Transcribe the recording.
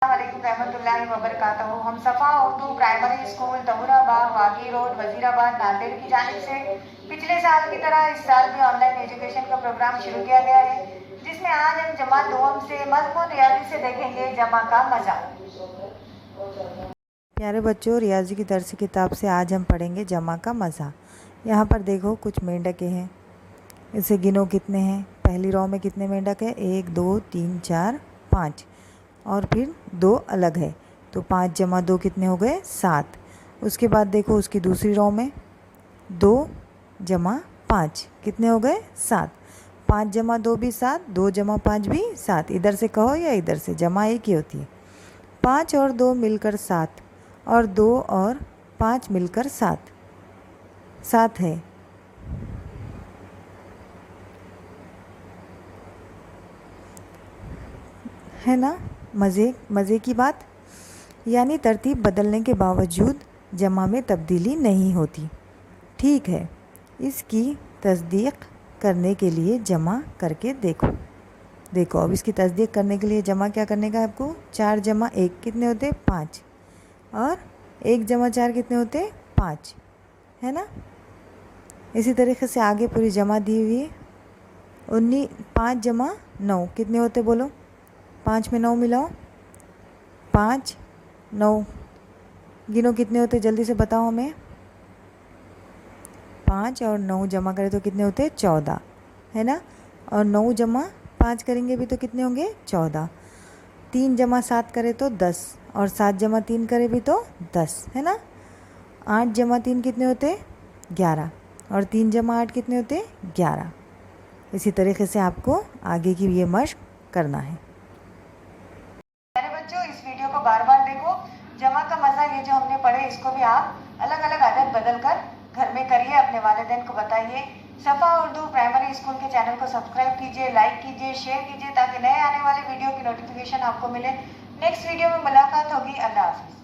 वालेकुम रहमतुल्लाहि व बरकातहू। हम सफ़ा Urdu primary school Tahurabagh वागी road Wazirabad Nanded की जानिब से पिछले साल की तरह इस साल भी ऑनलाइन एजुकेशन का प्रोग्राम शुरू किया गया है, जिसमें आज हम जमात दोम से मज़मून रियाजी से देखेंगे जमा का मज़ा। प्यारे बच्चों, रियाजी की दर्स किताब से आज हम पढ़ेंगे जमा का मज़ा। यहाँ पर देखो कुछ मेंढके हैं, इसे गिनो कितने हैं। पहली रो में कितने मेंढक हैं? 1 2 3 4 5 और फिर 2 अलग है, तो 5 जमा 2 कितने हो गए? 7। उसके बाद देखो उसकी दूसरी रो में 2 जमा 5 कितने हो गए? 7। 5 जमा 2 भी 7, 2 जमा 5 भी 7। इधर से कहो या इधर से, जमा एक ही होती है। 5 और 2 मिलकर 7 और 2 और 5 मिलकर 7 है ना। मज़े की बात, यानी तरतीब बदलने के बावजूद जमा में तब्दीली नहीं होती। ठीक है, इसकी तस्दीक करने के लिए जमा करके देखो अब इसकी तस्दीक करने के लिए जमा क्या करने का है आपको? 4 जमा 1 कितने होते? 5 और 1 जमा 4 कितने होते? 5, है ना। इसी तरीके से आगे पूरी जमा दी हुई है। 5 जमा 9 कितने होते? बोलो, 5 में 9 मिलाओ, 5 9 गिनो कितने होते? जल्दी से बताओ हमें। 5 और 9 जमा करें तो कितने होते? 14, है ना। और 9 जमा 5 करेंगे भी तो कितने होंगे? 14। 3 जमा 7 करें तो 10 और 7 जमा 3 करें भी तो 10, है ना। 8 जमा 3 कितने होते? 11 और 3 जमा 8 कितने होते? 11। इसी तरीके से आपको आगे की ये मशक करना है। प्यारे बच्चों, इस वीडियो को बार बार देखो। जमा का मज़ा ये जो हमने पढ़े, इसको भी आप अलग अलग आदत बदल कर घर में करिए, अपने वालिदैन को बताइए। सफ़ा उर्दू प्राइमरी स्कूल के चैनल को सब्सक्राइब कीजिए, लाइक कीजिए, शेयर कीजिए, ताकि नए आने वाले वीडियो की नोटिफिकेशन आपको मिले। नेक्स्ट वीडियो में मुलाकात होगी। अल्लाह हाफ़िज़।